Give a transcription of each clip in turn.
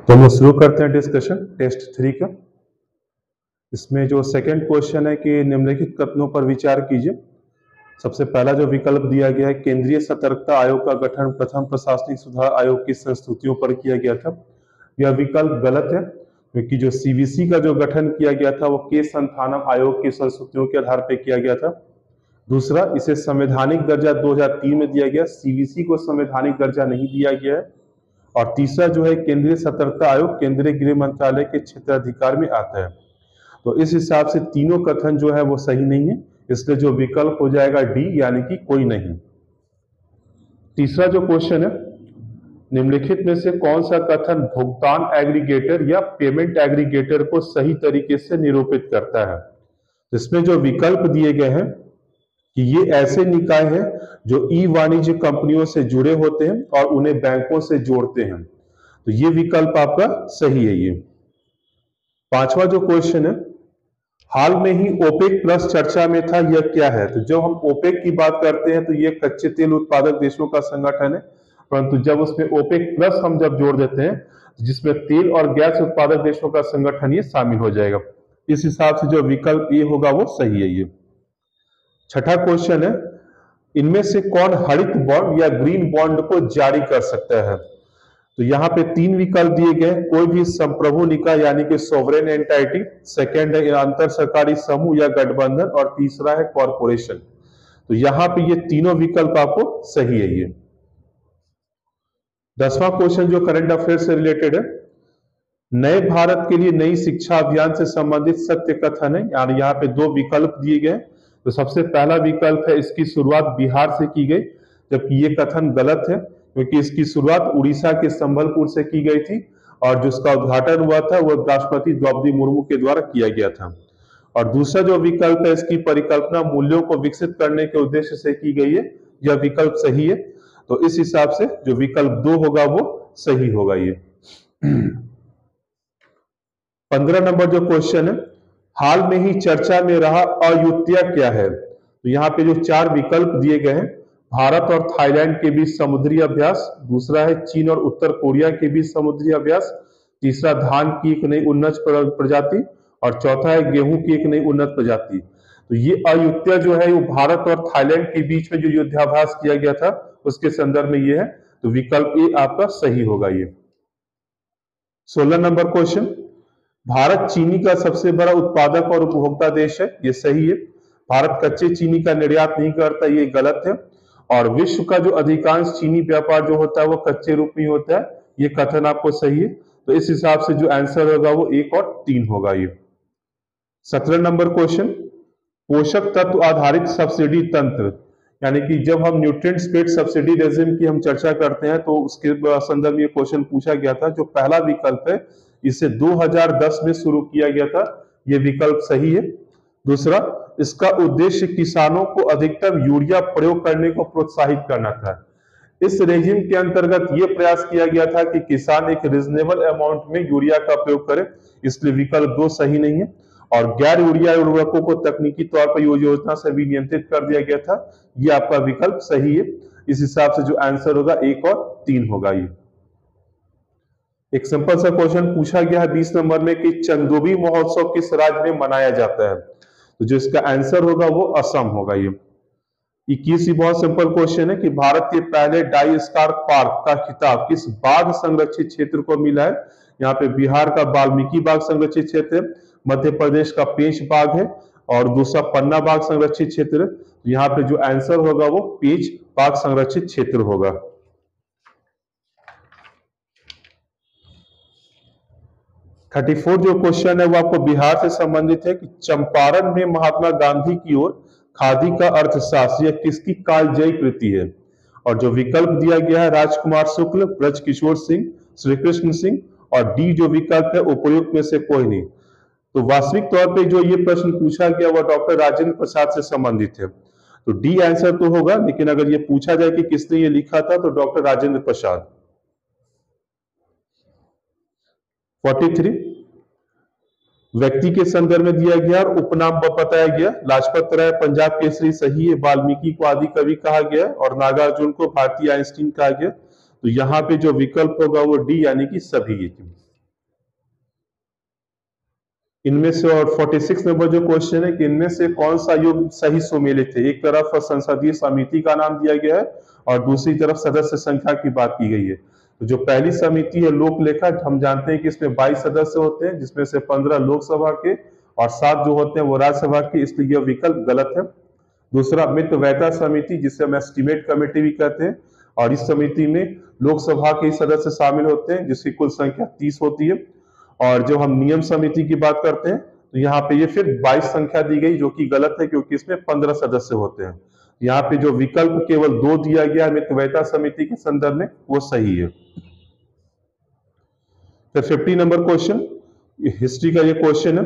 तो हम शुरू करते हैं डिस्कशन टेस्ट 3 का। इसमें जो सेकंड क्वेश्चन है कि निम्नलिखित कथनों पर विचार कीजिए। सबसे पहला जो विकल्प दिया गया है, केंद्रीय सतर्कता आयोग का गठन प्रथम प्रशासनिक सुधार आयोग की संस्तुतियों पर किया गया था। यह विकल्प गलत है, क्योंकि जो सीवीसी का जो गठन किया गया था वो के संथानम आयोग की संस्तुतियों के आधार पर किया गया था। दूसरा, इसे संवैधानिक दर्जा 2003 में दिया गया, सीवीसी को संवैधानिक दर्जा नहीं दिया गया है। और तीसरा जो है, केंद्रीय सतर्कता आयोग केंद्रीय गृह मंत्रालय के क्षेत्राधिकार में आता है। तो इस हिसाब से तीनों कथन जो है वो सही नहीं है, इसलिए जो विकल्प हो जाएगा डी, यानी कि कोई नहीं। तीसरा जो क्वेश्चन है, निम्नलिखित में से कौन सा कथन भुगतान एग्रीगेटर या पेमेंट एग्रीगेटर को सही तरीके से निरूपित करता है? इसमें जो विकल्प दिए गए हैं कि ये ऐसे निकाय हैं जो ई वाणिज्य कंपनियों से जुड़े होते हैं और उन्हें बैंकों से जोड़ते हैं, तो ये विकल्प आपका सही है। ये पांचवा जो क्वेश्चन है, हाल में ही ओपेक प्लस चर्चा में था, यह क्या है? तो जब हम ओपेक की बात करते हैं तो ये कच्चे तेल उत्पादक देशों का संगठन है, परंतु जब उसमें ओपेक प्लस हम जब जोड़ देते हैं, जिसमें तेल और गैस उत्पादक देशों का संगठन ये शामिल हो जाएगा। इस हिसाब से जो विकल्प ये होगा वो सही है। ये छठा क्वेश्चन है, इनमें से कौन हरित बॉन्ड या ग्रीन बॉन्ड को जारी कर सकता है? तो यहाँ पे तीन विकल्प दिए गए, कोई भी संप्रभु निकाय यानी कि सोवरेन एंटाइटी, सेकेंड है अंतर सरकारी समूह या गठबंधन, और तीसरा है कॉरपोरेशन। तो यहाँ पे ये तीनों विकल्प आपको सही है। ये 10वां क्वेश्चन जो करंट अफेयर से रिलेटेड है, नए भारत के लिए नई शिक्षा अभियान से संबंधित सत्य कथन है। यानी यहाँ पे दो विकल्प दिए गए। तो सबसे पहला विकल्प है, इसकी शुरुआत बिहार से की गई, जबकि ये कथन गलत है, क्योंकि इसकी शुरुआत उड़ीसा के संबलपुर से की गई थी और जिसका उद्घाटन हुआ था वो राष्ट्रपति द्रौपदी मुर्मू के द्वारा किया गया था। और दूसरा जो विकल्प है, इसकी परिकल्पना मूल्यों को विकसित करने के उद्देश्य से की गई है, यह विकल्प सही है। तो इस हिसाब से जो विकल्प 2 होगा वो सही होगा। ये 15 नंबर जो क्वेश्चन है, हाल में ही चर्चा में रहा अयुत्या क्या है? तो यहाँ पे जो 4 विकल्प दिए गए हैं, भारत और थाईलैंड के बीच समुद्री अभ्यास, दूसरा है चीन और उत्तर कोरिया के बीच समुद्री अभ्यास, तीसरा धान की एक नई उन्नत प्रजाति, और चौथा है गेहूं की एक नई उन्नत प्रजाति। तो ये अयुत्या जो है वो भारत और थाईलैंड के बीच में जो युद्धाभ्यास किया गया था उसके संदर्भ में ये है। तो विकल्प ए आपका सही होगा। ये 16 नंबर क्वेश्चन, भारत चीनी का सबसे बड़ा उत्पादक और उपभोक्ता देश है, ये सही है। भारत कच्चे चीनी का निर्यात नहीं करता, ये गलत है। और विश्व का जो अधिकांश चीनी व्यापार जो होता है वो कच्चे रूप में होता है, ये कथन आपको सही है। तो इस हिसाब से जो आंसर होगा वो 1 और 3 होगा। ये 17 नंबर क्वेश्चन, पोषक तत्व आधारित सब्सिडी तंत्र, यानी कि जब हम न्यूट्रिएंट्स बेस्ड सब्सिडी रेजिम की हम चर्चा करते हैं तो उसके संदर्भ में क्वेश्चन पूछा गया था। जो पहला विकल्प है, इसे 2010 में शुरू किया गया था, यह विकल्प सही है। दूसरा, इसका उद्देश्य किसानों को अधिकतम यूरिया प्रयोग करने को प्रोत्साहित करना था। इस रेजिम के अंतर्गत यह प्रयास किया गया था कि किसान एक रीजनेबल अमाउंट में यूरिया का प्रयोग करे, इसलिए विकल्प 2 सही नहीं है। और गैर यूरिया उर्वरकों को तकनीकी तौर पर योजना से भी नियंत्रित कर दिया गया था, यह आपका विकल्प सही है। इस हिसाब से जो आंसर होगा 1 और 3 होगा। ये एक सिंपल सा क्वेश्चन पूछा गया है 20 नंबर में कि चंदोबी महोत्सव किस राज्य में मनाया जाता है? तो जो इसका आंसर होगा वो असम होगा। ये 21 बहुत सिंपल क्वेश्चन है कि भारत के पहले डाई स्कार पार्क का खिताब किस बाघ संरक्षित क्षेत्र को मिला है? यहाँ पे बिहार का वाल्मीकि बाघ संरक्षित क्षेत्र है, मध्य प्रदेश का पेंच बाघ है, और दूसरा पन्ना बाघ संरक्षित क्षेत्र है। यहाँ पे जो आंसर होगा वो पेंच बाघ संरक्षित क्षेत्र होगा। 34 जो क्वेश्चन है वो आपको बिहार से संबंधित है कि चंपारण में महात्मा गांधी की ओर खादी का अर्थशास्त्र, यह किसकी कालजयी कृति है? और जो विकल्प दिया गया है, राजकुमार शुक्ल, ब्रजकिशोर सिंह, श्री कृष्ण सिंह, और डी जो विकल्प है उपयुक्त में से कोई नहीं। तो वास्तविक तौर पे जो ये प्रश्न पूछा गया वह डॉक्टर राजेंद्र प्रसाद से संबंधित है, तो डी आंसर तो होगा। लेकिन अगर ये पूछा जाए कि किसने ये लिखा था तो डॉक्टर राजेंद्र प्रसाद। 43 व्यक्ति के संदर्भ में दिया गया और उपनाम बताया गया, लाजपत राय पंजाब केसरी सही है, वाल्मीकि को आदि कवि कहा गया और नागार्जुन को भारतीय आइंस्टीन कहा गया। तो यहाँ पे जो विकल्प होगा वो डी, यानी कि सभी है। इनमें से, और 46 नंबर जो क्वेश्चन है कि इनमें से कौन सा युग सही सुमेलित है। एक तरफ संसदीय समिति का नाम दिया गया है और दूसरी तरफ सदस्य संख्या की बात की गई है। तो जो पहली समिति है लोक लेखा, हम जानते हैं कि इसमें 22 सदस्य होते हैं, जिसमें से 15 लोकसभा के और 7 जो होते हैं वो राज्यसभा के, इसलिए यह विकल्प गलत है। दूसरा मित्र वैता समिति, जिसे हम एस्टीमेट कमेटी भी कहते हैं, और इस समिति में लोकसभा के सदस्य शामिल होते हैं जिसकी कुल संख्या 30 होती है। और जो हम नियम समिति की बात करते हैं तो यहाँ पे ये फिर 22 संख्या दी गई, जो कि गलत है क्योंकि इसमें 15 सदस्य होते हैं। यहाँ पे जो विकल्प केवल 2 दिया गया है मित्र वैता समिति के संदर्भ में, वो सही है। फिर 50 नंबर क्वेश्चन, हिस्ट्री का ये क्वेश्चन है,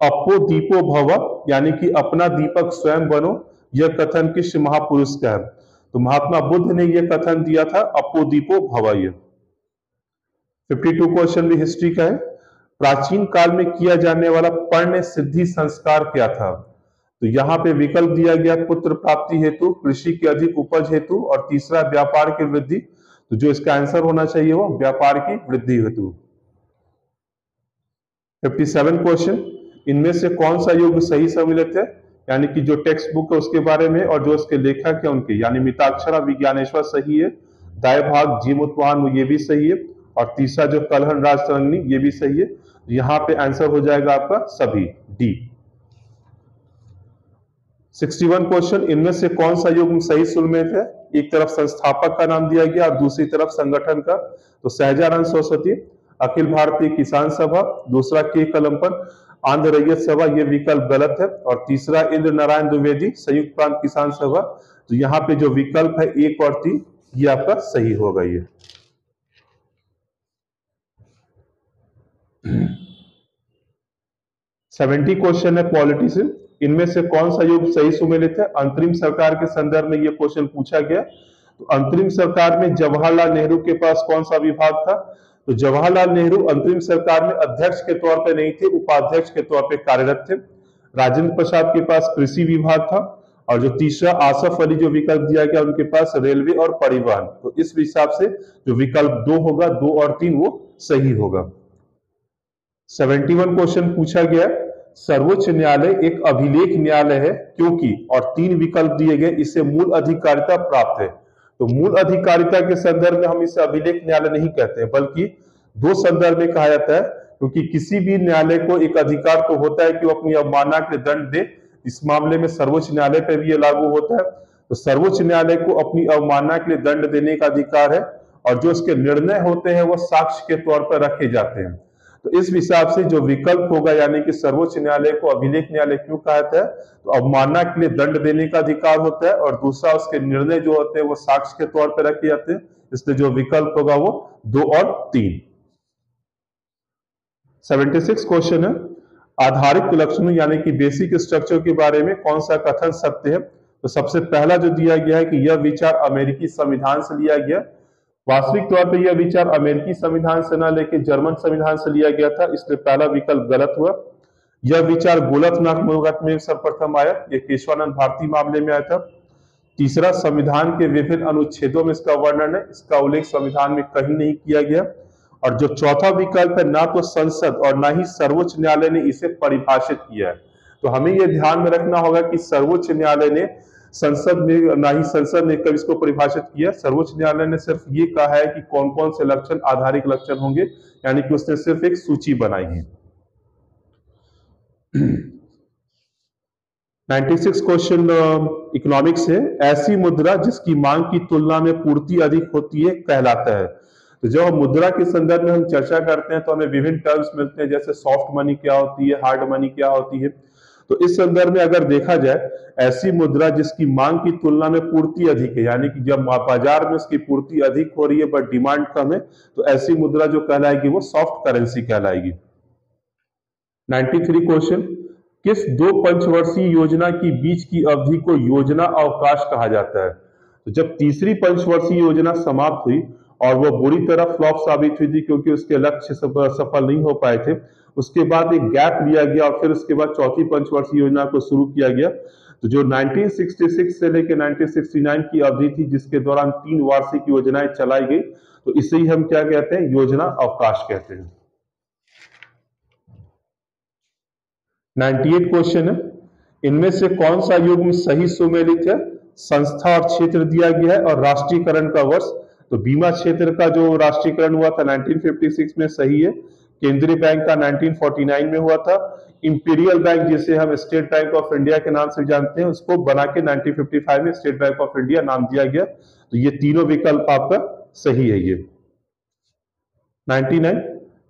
अपो दीपो भव, यानी कि अपना दीपक स्वयं बनो, यह कथन किस महापुरुष का है। तो महात्मा बुद्ध ने यह कथन दिया था, अपो दीपो भव। ये 52 क्वेश्चन भी हिस्ट्री का है, प्राचीन काल में किया जाने वाला पर्ण सिद्धि संस्कार क्या था। तो यहाँ पे विकल्प दिया गया पुत्र प्राप्ति हेतु, कृषि की अधिक उपज हेतु, और तीसरा व्यापार की वृद्धि। तो जो इसका आंसर होना चाहिए वो व्यापार की वृद्धि हेतु। 57 क्वेश्चन, इनमें से कौन सा युग सही सम्मिलित है, यानी कि जो टेक्स्ट बुक है उसके बारे में और जो उसके लेखक है उनके, यानी मिताक्षरा विज्ञानेश्वर सही है, दाय भाग जीम उत्पान ये भी सही है, और तीसरा जो कलहन राजतरंगिणी ये भी सही है। यहाँ पे आंसर हो जाएगा आपका सभी डी। 61 क्वेश्चन, इनमें से कौन सा युग सही सुमेलित है। एक तरफ संस्थापक का नाम दिया गया और दूसरी तरफ संगठन का। तो सहजानंद सरस्वती, अखिल भारतीय किसान सभा, दूसरा के कलमपन, आंध्र रैयत सभा, ये विकल्प गलत है, और तीसरा इंद्र नारायण द्विवेदी, संयुक्त प्रांत किसान सभा। तो यहाँ पे जो विकल्प है 1 और 3 ये आपका सही होगा। ये 70 क्वेश्चन है पॉलिटी से, इनमें से कौन सा युग सही सुमेलित है। अंतरिम सरकार के संदर्भ में यह क्वेश्चन पूछा गया। तो अंतरिम सरकार में जवाहरलाल नेहरू के पास कौन सा विभाग था। तो जवाहरलाल नेहरू अंतरिम सरकार में अध्यक्ष के तौर पर नहीं थे, उपाध्यक्ष के तौर पर कार्यरत थे। राजेंद्र प्रसाद के पास कृषि विभाग था, और जो तीसरा आसफ अली जो विकल्प दिया गया उनके पास रेलवे और परिवहन। तो इस हिसाब से जो विकल्प 2 होगा, 2 और 3 वो सही होगा। 71 क्वेश्चन पूछा गया, सर्वोच्च न्यायालय एक अभिलेख न्यायालय है क्योंकि, और 3 विकल्प दिए गए, इसे मूल अधिकारिता प्राप्त है। तो मूल अधिकारिता के संदर्भ में हम इसे अभिलेख न्यायालय नहीं कहते हैं, बल्कि 2 संदर्भ में कहा जाता है, क्योंकि किसी भी न्यायालय को एक अधिकार तो होता है कि वो अपनी अवमानना के लिए दंड दे। इस मामले में सर्वोच्च न्यायालय पर भी ये लागू होता है। तो सर्वोच्च न्यायालय को अपनी अवमानना के लिए दंड देने का अधिकार है, और जो उसके निर्णय होते हैं वो साक्ष्य के तौर पर रखे जाते हैं। तो इस हिसाब से जो विकल्प होगा, यानी कि सर्वोच्च न्यायालय को अभिलेख न्यायालय क्यों कहा जाता है, तो अवमानना के लिए दंड देने का अधिकार होता है, और दूसरा उसके निर्णय जो होते हैं वो साक्ष्य के तौर पर रखे जाते हैं, इसलिए जो विकल्प होगा वो 2 और 3। 76 क्वेश्चन है, आधारिक लक्षणों यानी कि बेसिक स्ट्रक्चर के बारे में कौन सा कथन सत्य है। तो सबसे पहला जो दिया गया है कि यह विचार अमेरिकी संविधान से लिया गया। वास्तविक तौर पर यह विचार अमेरिकी संविधान से न लेकर जर्मन संविधान से लिया गया था, इसलिए पहला विकल्प गलत हुआ। यह विचार गोलकनाथ मुलाकात में सर्वप्रथम आया, यह केशवानंद भारती मामले में आया था। तीसरा, संविधान के विभिन्न अनुच्छेदों में इसका वर्णन है, इसका उल्लेख संविधान में कहीं नहीं किया गया। और जो चौथा विकल्प है, ना तो संसद और ना ही सर्वोच्च न्यायालय ने इसे परिभाषित किया है। तो हमें यह ध्यान में रखना होगा कि सर्वोच्च न्यायालय ने संसद में, ना ही संसद ने कभी इसको परिभाषित किया। सर्वोच्च न्यायालय ने सिर्फ ये कहा है कि कौन कौन से लक्षण आधारिक लक्षण होंगे, यानी कि उसने सिर्फ एक सूची बनाई है। 96 क्वेश्चन इकोनॉमिक्स है, ऐसी मुद्रा जिसकी मांग की तुलना में पूर्ति अधिक होती है कहलाता है। तो जब हम मुद्रा के संदर्भ में हम चर्चा करते हैं तो हमें विभिन्न टर्म्स मिलते हैं, जैसे सॉफ्ट मनी क्या होती है, हार्ड मनी क्या होती है। तो इस संदर्भ में अगर देखा जाए, ऐसी मुद्रा जिसकी मांग की तुलना में पूर्ति अधिक है, यानी कि जब बाजार में उसकी पूर्ति अधिक हो रही है बट डिमांड कम है, तो ऐसी मुद्रा जो कहलाएगी वो सॉफ्ट करेंसी कहलाएगी। 93 क्वेश्चन, किस 2 पंचवर्षीय योजना की बीच की अवधि को योजना अवकाश कहा जाता है। तो जब तीसरी पंचवर्षीय योजना समाप्त हुई और वो बुरी तरह फ्लॉप साबित हुई थी क्योंकि उसके लक्ष्य सफल नहीं हो पाए थे, उसके बाद एक गैप लिया गया और फिर उसके बाद चौथी पंचवर्षीय योजना को शुरू किया गया। तो जो 1966 से लेकर 1969 की अवधि थी, जिसके दौरान 3 वार्षिक योजनाएं चलाई गई, तो इसे ही हम क्या कहते हैं, योजना अवकाश कहते हैं। 98 क्वेश्चन है, इनमें से कौन सा युग्म सही सुमेलित है? संस्था और क्षेत्र दिया गया है और राष्ट्रीयकरण का वर्ष, तो बीमा क्षेत्र का जो राष्ट्रीयकरण हुआ था 1956 में सही है। केंद्रीय बैंक का 1949 में हुआ था। इंपीरियल बैंक जिसे हम स्टेट बैंक ऑफ इंडिया के नाम से जानते हैं, उसको बना के 1955 में स्टेट बैंक ऑफ इंडिया नाम दिया गया। तो ये तीनों विकल्प आपका सही है। ये 99,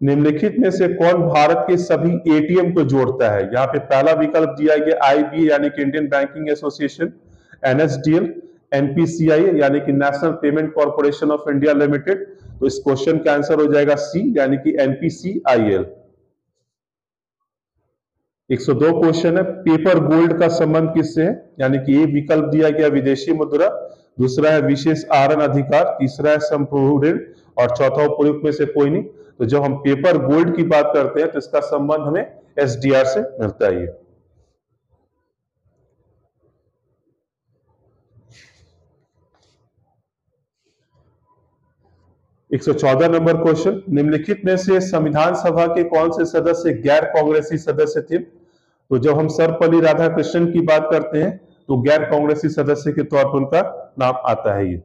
निम्नलिखित में से कौन भारत के सभी एटीएम को जोड़ता है? यहाँ पे पहला विकल्प दिया गया आईबी यानी कि Indian banking association, NSDL, NPCI यानी कि national payment corporation of India limited. तो इस क्वेश्चन का आंसर हो जाएगा सी यानी कि एनपीसीआईएल। 102 क्वेश्चन है, पेपर गोल्ड का संबंध किससे है? यानी कि ए विकल्प दिया गया विदेशी मुद्रा, दूसरा है विशेष आहरण अधिकार, तीसरा है संपूर्ण ऋण और चौथा उपयुक्त में से कोई नहीं। तो जब हम पेपर गोल्ड की बात करते हैं तो इसका संबंध हमें एसडीआर से मिलता है। 114 नंबर क्वेश्चन, निम्नलिखित में से संविधान सभा के कौन से सदस्य गैर कांग्रेसी सदस्य थे? तो जब हम सर्वपल्ली राधाकृष्णन की बात करते हैं तो गैर कांग्रेसी सदस्य के तौर पर उनका नाम आता है। ये